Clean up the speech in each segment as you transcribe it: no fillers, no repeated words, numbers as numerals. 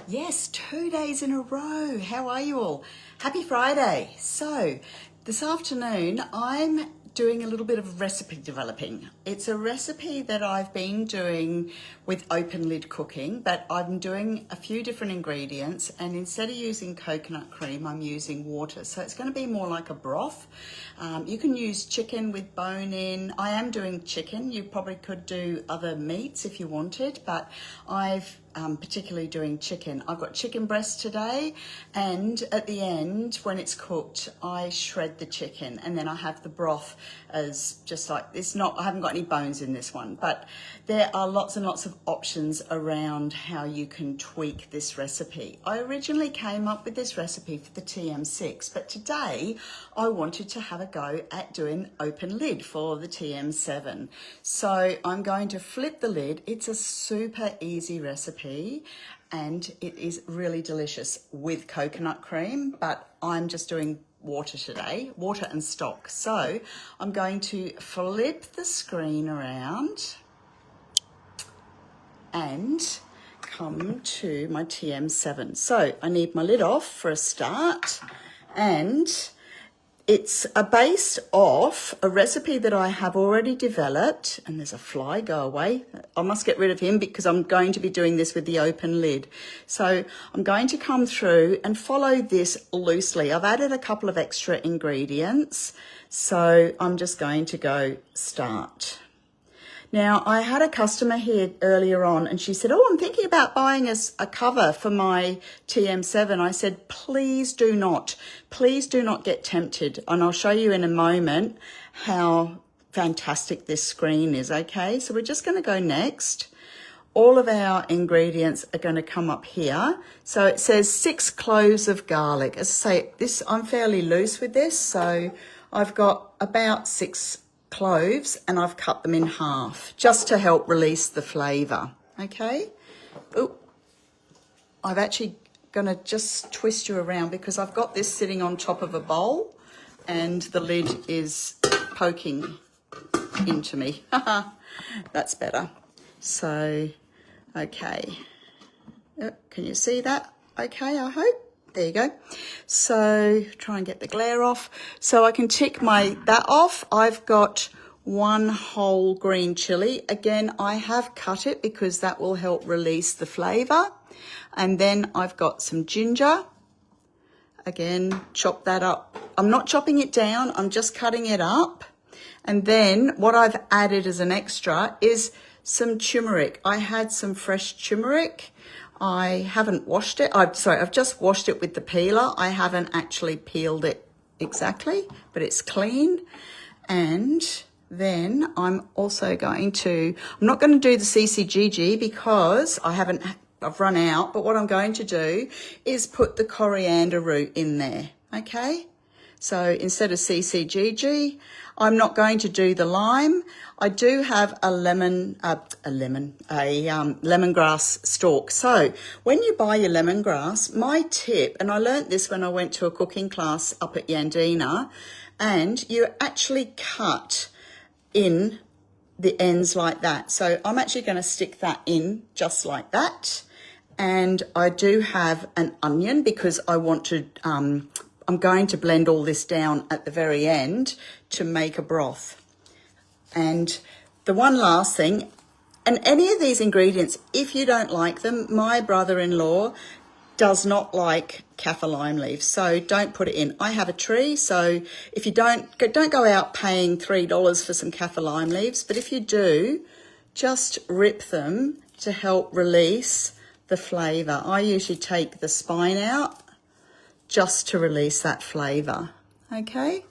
Yes, 2 days in a row. How are you all? Happy Friday. So, this afternoon I'm doing a little bit of recipe developing. It's a recipe that I've been doing with open lid cooking, but I'm doing a few different ingredients, and instead of using coconut cream, I'm using water. So it's going to be more like a broth. You can use chicken with bone in. I am doing chicken. You probably could do other meats if you wanted, but I've particularly doing chicken. I've got chicken breast today, and at the end when it's cooked I shred the chicken, and then I have the broth as just like this. I haven't got any bones in this one, but there are lots and lots of options around how you can tweak this recipe. I originally came up with this recipe for the TM6, but today I wanted to have a go at doing open lid for the TM7. So I'm going to flip the lid. It's a super easy recipe and it is really delicious with coconut cream, but I'm just doing water today, water and stock. So I'm going to flip the screen around and come to my TM7. So I need my lid off for a start, and it's based off a recipe that I have already developed. And there's a fly, go away. I must get rid of him because I'm going to be doing this with the open lid. So I'm going to come through and follow this loosely. I've added a couple of extra ingredients, so I'm just going to go start. Now, I had a customer here earlier on and she said, I'm thinking about buying a cover for my TM7. I said, please do not get tempted. And I'll show you in a moment how fantastic this screen is, okay? So we're just going to go next. All of our ingredients are going to come up here. So it says 6 cloves of garlic. As I say, I'm fairly loose with this, so I've got about 6 cloves and I've cut them in half just to help release the flavour, okay? Oh, I'm actually going to just twist you around because I've got this sitting on top of a bowl and the lid is poking into me. That's better. So, okay. Can you see that? Okay, I hope. There you go. So try and get the glare off. So I can tick that off. I've got 1 whole green chilli. Again, I have cut it because that will help release the flavour. And then I've got some ginger. Again, chop that up. I'm not chopping it down, I'm just cutting it up. And then what I've added as an extra is some turmeric. I had some fresh turmeric. I haven't washed it. I've just washed it with the peeler. I haven't actually peeled it exactly, but it's clean. And then I'm also I'm not going to do the CCGG because I've run out, but what I'm going to do is put the coriander root in there, okay? So instead of CCGG, I'm not going to do the lime. I do have a lemongrass stalk. So when you buy your lemongrass, my tip, and I learnt this when I went to a cooking class up at Yandina, and you actually cut in the ends like that. So I'm actually going to stick that in just like that. And I do have an onion because I want to, I'm going to blend all this down at the very end to make a broth. And the one last thing, and any of these ingredients, if you don't like them, my brother-in-law does not like kaffir lime leaves, so don't put it in. I have a tree, so if you don't go out paying $3 for some kaffir lime leaves, but if you do, just rip them to help release the flavour. I usually take the spine out just to release that flavour, okay?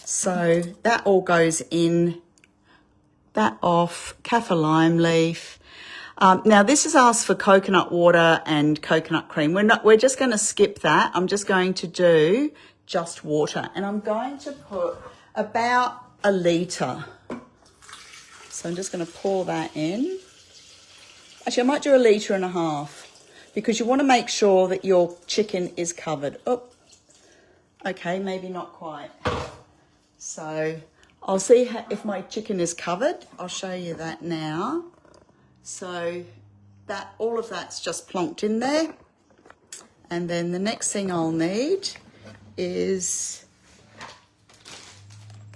So that all goes in, that off, kaffir lime leaf. Now this is asked for coconut water and coconut cream. We're just going to skip that. I'm just going to do just water, and I'm going to put about 1 litre. So I'm just going to pour that in. Actually, I might do 1.5 litres because you want to make sure that your chicken is covered. Oh, okay, maybe not quite. So I'll see if my chicken is covered. I'll show you that now. So that all of that's just plonked in there. And then the next thing I'll need is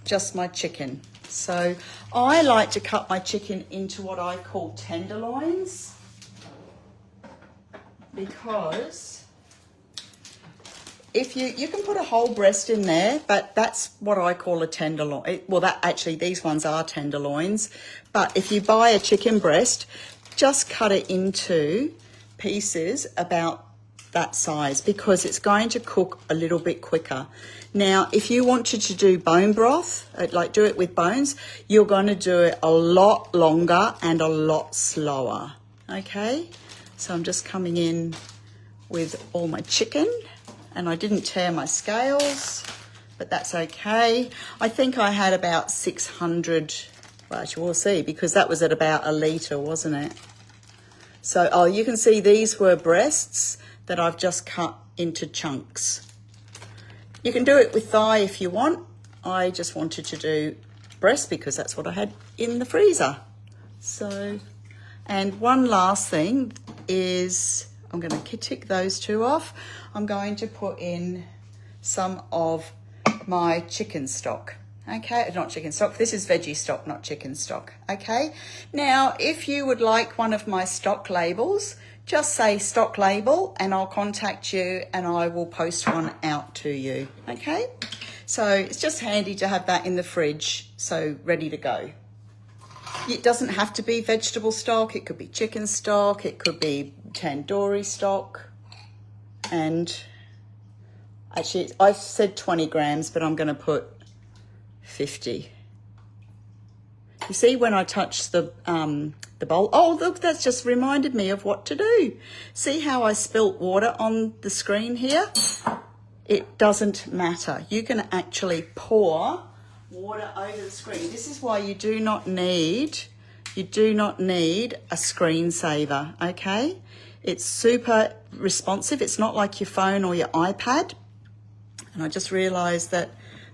just my chicken. So I like to cut my chicken into what I call tenderloins, because if you can put a whole breast in there, but that's what I call a tenderloin. Well, that actually, these ones are tenderloins, but if you buy a chicken breast, just cut it into pieces about that size, because it's going to cook a little bit quicker. Now, if you wanted to do bone broth, like do it with bones, you're going to do it a lot longer and a lot slower. Okay, so I'm just coming in with all my chicken, and I didn't tear my scales, but that's okay. I think I had about 600, well, you will see, because that was at about a litre, wasn't it? So, oh, you can see these were breasts that I've just cut into chunks. You can do it with thigh if you want. I just wanted to do breast because that's what I had in the freezer. So, and one last thing is, I'm going to tick those two off. I'm going to put in some of my chicken stock. Okay, not chicken stock. This is veggie stock, not chicken stock. Okay. Now, if you would like one of my stock labels, just say stock label and I'll contact you and I will post one out to you. Okay. So it's just handy to have that in the fridge, so ready to go. It doesn't have to be vegetable stock. It could be chicken stock. It could be tandoori stock. And actually, I've said 20 grams, but I'm going to put 50. You see, when I touch the bowl, oh, look, that's just reminded me of what to do. See how I spilt water on the screen here? It doesn't matter. You can actually pour water over the screen. This is why you do not need a screensaver, okay? It's super responsive. It's not like your phone or your iPad. And I just realised that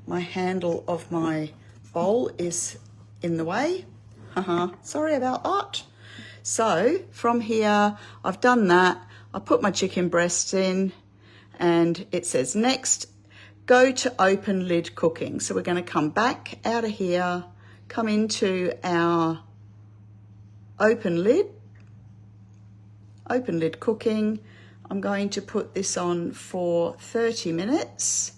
my handle of my bowl is in the way. Sorry about that. So from here, I've done that. I put my chicken breasts in and it says next, go to open lid cooking. So we're going to come back out of here, come into our open lid cooking. I'm going to put this on for 30 minutes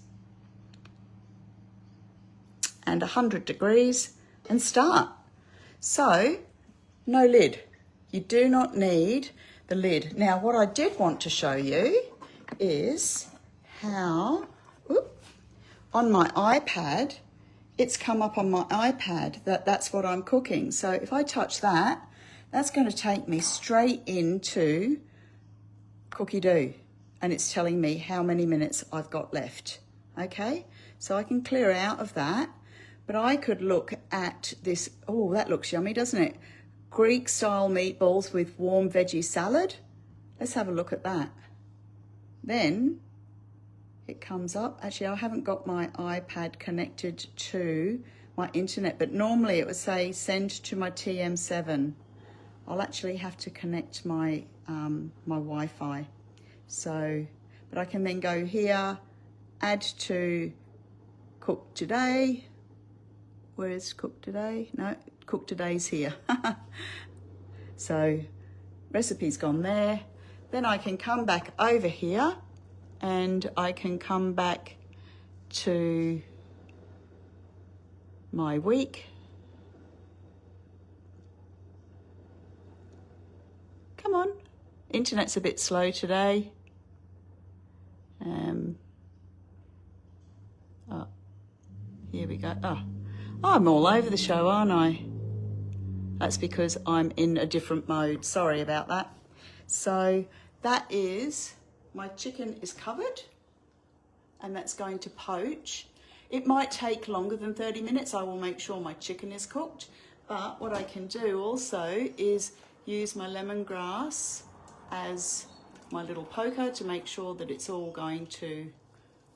and 100 degrees and start. So, no lid. You do not need the lid. Now, what I did want to show you is how, on my iPad, it's come up on my iPad that's what I'm cooking. So if I touch that, that's going to take me straight into Cookie Doo. And it's telling me how many minutes I've got left. Okay, so I can clear out of that. But I could look at this. Oh, that looks yummy, doesn't it? Greek style meatballs with warm veggie salad. Let's have a look at that. Then it comes up. Actually, I haven't got my iPad connected to my internet, but normally it would say send to my TM7. I'll actually have to connect my my Wi-Fi. So, but I can then go here, add to cook today. Where is cook today? No, cook today's here. So recipe's gone there. Then I can come back over here and I can come back to my week. Come on, internet's a bit slow today. Oh, here we go. Oh, I'm all over the show, aren't I? That's because I'm in a different mode. Sorry about that. So that is, my chicken is covered and that's going to poach. It might take longer than 30 minutes. I will make sure my chicken is cooked. But what I can do also is use my lemongrass as my little poker to make sure that it's all going to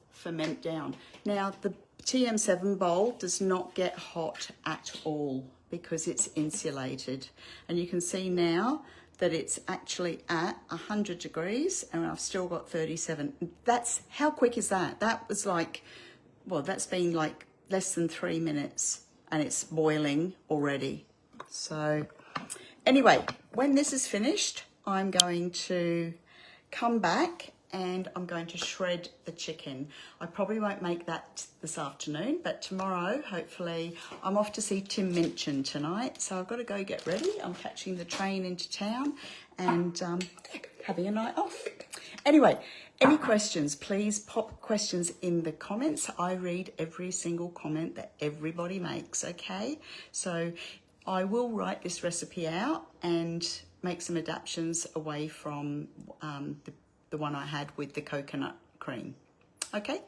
ferment down. Now, the TM7 bowl does not get hot at all because it's insulated. And you can see now that it's actually at 100 degrees and I've still got 37. That's, how quick is that? That was like, well, that's been like less than 3 minutes and it's boiling already. So anyway, when this is finished, I'm going to come back and I'm going to shred the chicken. I probably won't make that this afternoon, but tomorrow, hopefully, I'm off to see Tim Minchin tonight, so I've got to go get ready. I'm catching the train into town and having a night off. Anyway, any questions, please pop questions in the comments. I read every single comment that everybody makes, okay? So I will write this recipe out and make some adaptations away from the one I had with the coconut cream, okay?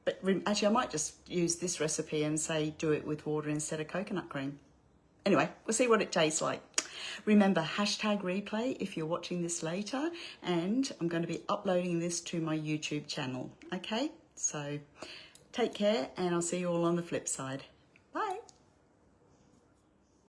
But actually I might just use this recipe and say do it with water instead of coconut cream. Anyway, we'll see what it tastes like. Remember, hashtag replay if you're watching this later, and I'm going to be uploading this to my YouTube channel, okay? So take care and I'll see you all on the flip side.